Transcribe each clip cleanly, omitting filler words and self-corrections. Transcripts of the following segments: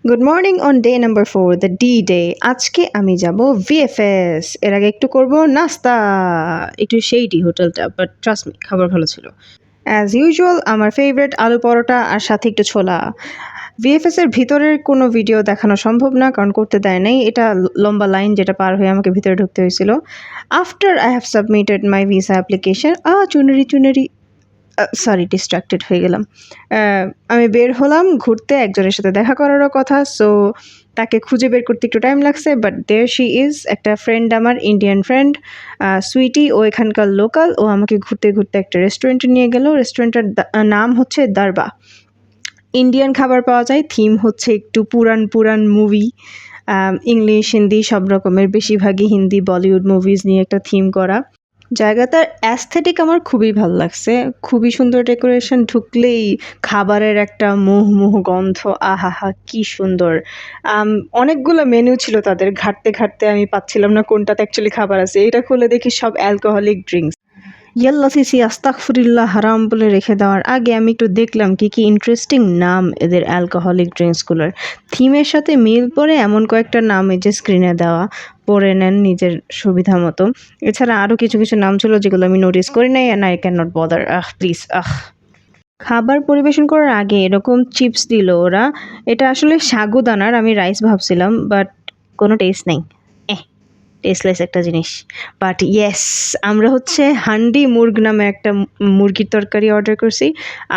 Good morning on day number 4 the D day. আজকে আমি যাব ভিএফএস। এর আগে একটু করব নাস্তা, একটু সেইটি হোটেলটা, বাট ট্রাস্ট মি খাবার ভালো ছিল। অ্যাজ ইউজুয়াল আমার ফেভারিট আলু পরোটা আর সাথে একটু ছোলা। ভিএফএস এর ভিতরের কোনো ভিডিও দেখানো সম্ভব না, কারণ করতে দেয় নাই। এটা লম্বা লাইন যেটা পার হয়ে আমাকে ভিতরে ঢুকতে হয়েছিল। After I have submitted my visa application, chunari chunari, sorry distracted হয়ে গেলাম। আমি বের হলাম ঘুরতে, একজনের সাথে দেখা করারও কথা, সো তাকে খুঁজে বের করতে একটু টাইম লাগছে, বাট দেয়ার শি ইজ। একটা ফ্রেন্ড, আমার ইন্ডিয়ান ফ্রেন্ড সুইটি, ও এখানকার লোকাল। ও আমাকে ঘুরতে ঘুরতে একটা রেস্টুরেন্টে নিয়ে গেল। রেস্টুরেন্টের নাম হচ্ছে দারবা। ইন্ডিয়ান খাবার পাওয়া যায়, থিম হচ্ছে একটু পুরান পুরান মুভি, ইংলিশ হিন্দি সব রকমের, বেশিরভাগই হিন্দি বলিউড মুভিজ নিয়ে একটা থিম করা। জায়গাটার অ্যাস্থেটিক আমার খুবই ভালো লাগছে, খুবই সুন্দর ডেকোরেশন। ঢুকলেই খাবারের একটা মুহ গন্ধ, আহাহা কি সুন্দর। অনেকগুলো মেনু ছিল তাদের, ঘাঁটতে ঘাঁটতে আমি পাচ্ছিলাম না কোনটাতে অ্যাকচুয়ালি খাবার আছে। এটা খুলে দেখি সব অ্যালকোহলিক ড্রিঙ্কস। ইয়াল্লা সিসি আস্তাগফিরুল্লাহ, হারাম বলে রেখে দেওয়ার আগে আমি একটু দেখলাম কি কি ইন্টারেস্টিং নাম এদের অ্যালকোহলিক ড্রিঙ্কসগুলোর। থিমের সাথে মিল করে এমন কয়েকটা নাম এই যে স্ক্রিনে দেওয়া, পড়ে নেন নিজের সুবিধা মতো। এছাড়া আরও কিছু কিছু নাম ছিল যেগুলো আমি নোটিস করি নাই, and I can not bother. Please খাবার পরিবেশন করার আগে এরকম চিপস দিল ওরা। এটা আসলে সাগুদানার, আমি রাইস ভাবছিলাম, বাট কোনো টেস্ট নেই, টেস্টলেস একটা জিনিস। বাট ইয়েস, আমরা হচ্ছে হান্ডি মুরগ নামে একটা মুরগির তরকারি অর্ডার করছি,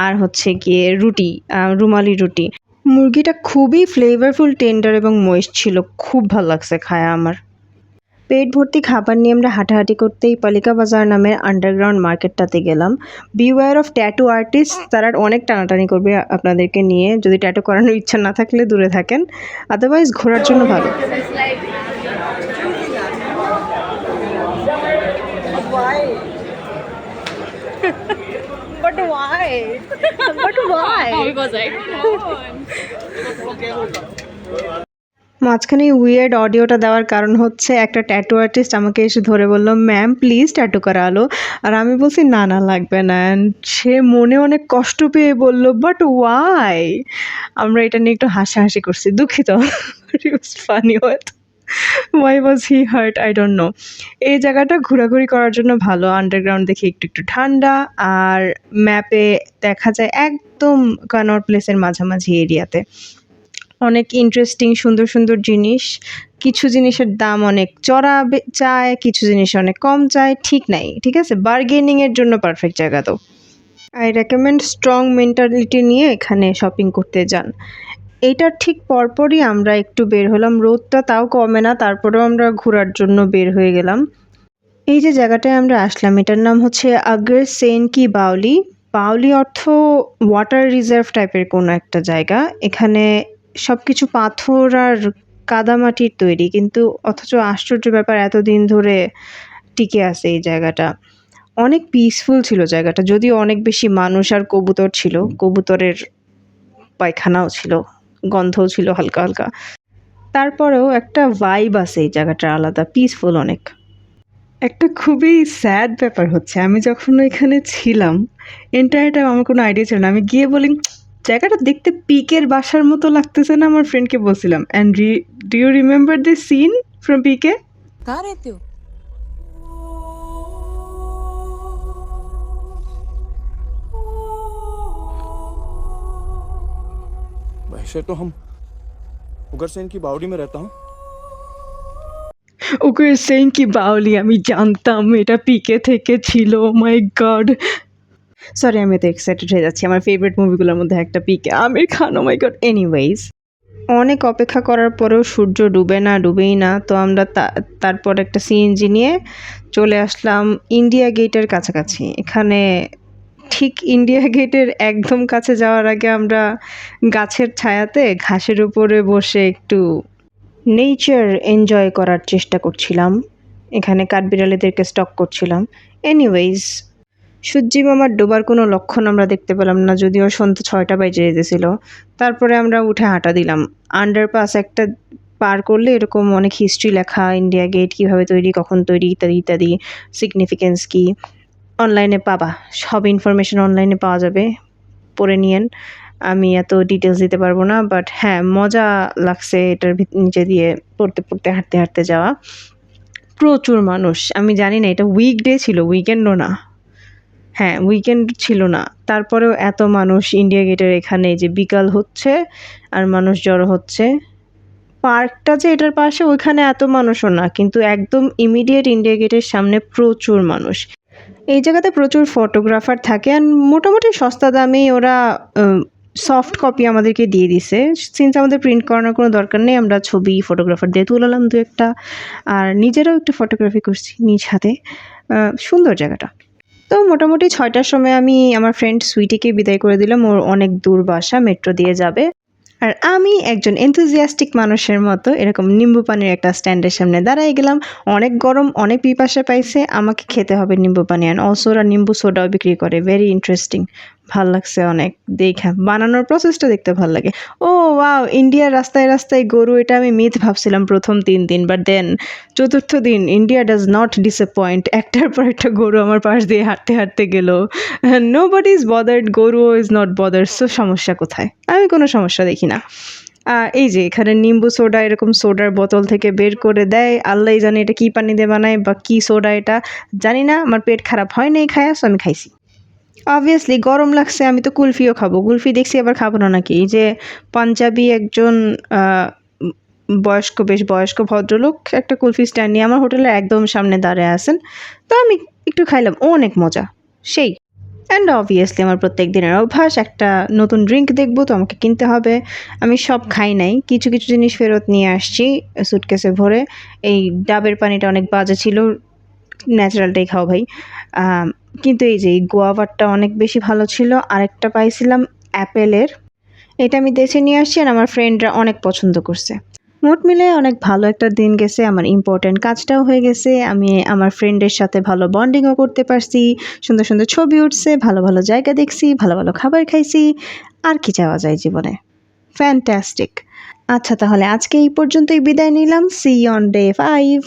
আর হচ্ছে গিয়ে রুটি, রুমালি রুটি। মুরগিটা খুবই ফ্লেভারফুল, টেন্ডার এবং ময়েস্ট ছিল, খুব ভালো লাগছে খায়া আমার। পেট ভর্তি খাবার নিয়ে আমরা হাঁটাহাঁটি করতেই পালিকা বাজার নামের আন্ডারগ্রাউন্ড মার্কেটটাতে গেলাম। বিওয়্যার অফ ট্যাটু আর্টিস্ট, তারা অনেক টানাটানি করবে আপনাদেরকে নিয়ে। যদি ট্যাটু করানোর ইচ্ছা না থাকলে দূরে থাকেন, আদারওয়াইজ ঘোরার জন্য ভালো। But why? But why? Because I মাঝখানে উইয়ার্ড অডিওটা দেওয়ার কারণ হচ্ছে একটা ট্যাটু আর্টিস্ট আমাকে এসে ধরে বলল, ম্যাম প্লিজ ট্যাটু করা আলো। আর আমি বলছি না না লাগবে না, অ্যান্ড সে মনে অনেক কষ্ট পেয়ে বলল বাট ওয়াই। আমরা এটা নিয়ে একটু হাসাহাসি করছি, দুঃখিত। Funny what, why was he hurt, I don't know. এই জায়গাটা ঘোরাঘুরি করার জন্য ভালো, আন্ডারগ্রাউন্ড দেখে একটু একটু ঠান্ডা, আর ম্যাপে দেখা যায় একদম কানট প্লেসের মাঝামাঝি এরিয়াতে। অনেক ইন্টারেস্টিং সুন্দর সুন্দর জিনিস। কিছু জিনিসের দাম অনেক চড়া চায়, কিছু জিনিস অনেক কম চায়, ঠিক নাই, ঠিক আছে, বার্গেনিংয়ের জন্য পারফেক্ট জায়গা তো। আই রেকমেন্ড স্ট্রং মেন্টালিটি নিয়ে এখানে শপিং করতে যান। এইটার ঠিক পরপরই আমরা একটু বের হলাম, রোদটা তাও কমে না, তারপরেও আমরা ঘোরার জন্য বের হয়ে গেলাম। এই যে জায়গাটায় আমরা আসলাম, এটার নাম হচ্ছে আগর সেন কি বাউলি। বাউলি অর্থ ওয়াটার রিজার্ভ টাইপের কোনো একটা জায়গা। এখানে সব কিছু পাথর আর কাদামাটির তৈরি, কিন্তু অথচ আশ্চর্য ব্যাপার এতদিন ধরে টিকে আছে এই জায়গাটা। অনেক পিসফুল ছিল জায়গাটা, যদিও অনেক বেশি মানুষ আর কবুতর ছিল, কবুতরের পায়খানাও ছিল, গন্ধও ছিল হালকা হালকা। তারপরেও একটা ভাইব আছে এই জায়গাটার, আলাদা পিসফুল অনেক। একটা খুবই স্যাড ব্যাপার হচ্ছে, আমি যখন ওইখানে ছিলাম এন্টায়ার টাইম আমার কোনো আইডিয়া ছিল না। আমি গিয়ে বলি জায়গাটা দেখতে পিকের বাসার মতো লাগতেছে না, আমার ফ্রেন্ডকে বলছিলাম, and do you remember this scene from PK? कहाँ रहते हो? वैसे तो हम उगरसेन की बावड़ी में रहता हूँ। ওকে সেইং কি বাউলি, আমি জানতাম এটা পিকে থেকে ছিল। মাই গড, সরি আমি তো এক্সাইটেড হয়ে যাচ্ছি, আমার ফেভারিট মুভিগুলোর মধ্যে একটা পিকে, আমির খান। ও মাই গড। এনিওয়েজ, অনেক অপেক্ষা করার পরেও সূর্য ডুবে না, ডুবেই না, তো আমরা তারপর একটা সিএনজি নিয়ে চলে আসলাম ইন্ডিয়া গেটের কাছাকাছি। এখানে ঠিক ইন্ডিয়া গেটের একদম কাছে যাওয়ার আগে আমরা গাছের ছায়াতে ঘাসের উপরে বসে একটু নেচার এনজয় করার চেষ্টা করছিলাম। এখানে কাঠবিড়ালিদেরকে স্টক করছিলাম। এনিওয়েজ, সূর্যি মামার ডোবার কোনো লক্ষণ আমরা দেখতে পেলাম না, যদিও সন্ধ্যা 6টা বেজে যেতেছিল। তারপরে আমরা উঠে হাঁটা দিলাম। আন্ডারপাস একটা পার করলে এরকম অনেক হিস্ট্রি লেখা, ইন্ডিয়া গেট কীভাবে তৈরি, কখন তৈরি, ইত্যাদি ইত্যাদি, সিগনিফিকেন্স কী, অনলাইনে পাবা, সব ইনফরমেশন অনলাইনে পাওয়া যাবে, পড়ে নিয়েন। আমি এত ডিটেলস দিতে পারবো না, বাট হ্যাঁ মজা লাগছে এটার নিচে দিয়ে পড়তে পড়তে হাঁটতে হাঁটতে যাওয়া। প্রচুর মানুষ, আমি জানি না এটা উইকডে ছিল, উইকেন্ডও না, হ্যাঁ উইকেন্ড ছিল না, তারপরেও এত মানুষ ইন্ডিয়া গেটের এখানে, যে বিকাল হচ্ছে আর মানুষ জড়ো হচ্ছে। পার্কটা যে এটার পাশে, ওইখানে এত মানুষও না, কিন্তু একদম ইমিডিয়েট ইন্ডিয়া গেটের সামনে প্রচুর মানুষ। এই জায়গাতে প্রচুর ফটোগ্রাফার থাকে, আর মোটামুটি সস্তা দামেই ওরা সফট কপি আমাদেরকে দিয়ে দিছে, সিন্স আমাদের প্রিন্ট করানোর কোনো দরকার নেই, আমরা ছবি ফটোগ্রাফার দিয়ে তুলালাম দু একটা, আর নিজেরাও একটু ফটোগ্রাফি করছি নিজ হাতে। সুন্দর জায়গাটা। তো মোটামুটি 6টার সময় আমি আমার ফ্রেন্ড সুইটিকে বিদায় করে দিলাম, ওর অনেক দূর বাসা, মেট্রো দিয়ে যাবে। আর আমি একজন এনথুজিয়াস্টিক মানুষের মতো এরকম নিম্বু পানির একটা স্ট্যান্ডের সামনে দাঁড়াই গেলাম। অনেক গরম, অনেক পিপাসা পাইছে, আমাকে খেতে হবে নিম্বু পানি, অ্যান্ড অলসো ওরা নিম্বু সোডাও বিক্রি করে, ভেরি ইন্টারেস্টিং, ভাল লাগছে অনেক দেখা, বানানোর প্রসেসটা দেখতে ভাল লাগে। ও ওয়াও, ইন্ডিয়ার রাস্তায় রাস্তায় গরু, এটা আমি মিথ ভাবছিলাম প্রথম 3 দিন, বাট দেন 4th দিন ইন্ডিয়া ডাজ নট ডিসঅ্যাপয়েন্ট, একটার পর একটা গরু আমার পাশ দিয়ে হাঁটতে হাঁটতে গেল। নো বডি ইজ বদার্ড, গরু ইজ নট বদার্ড, সো সমস্যা কোথায়? আমি কোনো সমস্যা দেখি না। এই যে এখানে নিম্বু সোডা এরকম সোডার বোতল থেকে বের করে দেয়, আল্লাহ জানে এটা কি পানি দিয়ে বানায় বা কি সোডা, এটা জানি না, আমার পেট খারাপ হয় নাই খায়া, সো আমি খাইছি। অবভিয়াসলি গরম লাগছে, আমি তো কুলফিও খাবো, কুলফি দেখছি আবার খাবো না নাকি। এই যে পাঞ্জাবি একজন বেশ বয়স্ক ভদ্রলোক একটা কুলফি স্ট্যান্ড নিয়ে আমার হোটেলের একদম সামনে দাঁড়ায় আছেন, তো আমি একটু খাইলাম, অনেক মজা, সেই। অ্যান্ড অবভিয়াসলি আমার প্রত্যেক দিনের অভ্যাস, একটা নতুন ড্রিঙ্ক দেখবো তো আমাকে কিনতে হবে। আমি সব খাই নাই, কিছু কিছু জিনিস ফেরত নিয়ে আসছি সুটকেসে ভরে। এই ডাবের পানিটা অনেক বাজে ছিল, ন্যাচারালটাই খাও ভাই। কিন্তু এই যে এই গোয়াভারটা অনেক বেশি ভালো ছিল, আরেকটা পাইছিলাম অ্যাপেলের, এটা আমি দেশে নিয়ে আসছি, আর আমার ফ্রেন্ডরা অনেক পছন্দ করছে। মোট মিলে অনেক ভালো একটা দিন গেছে, আমার ইম্পর্ট্যান্ট কাজটাও হয়ে গেছে, আমি আমার ফ্রেন্ডের সাথে ভালো বন্ডিংও করতে পারছি, সুন্দর সুন্দর ছবি উঠছে, ভালো ভালো জায়গা দেখছি, ভালো ভালো খাবার খাইছি, আর কি চাওয়া যায় জীবনে? ফ্যান্টাস্টিক। আচ্ছা তাহলে আজকে এই পর্যন্তই বিদায় নিলাম, সি অন ডে 5।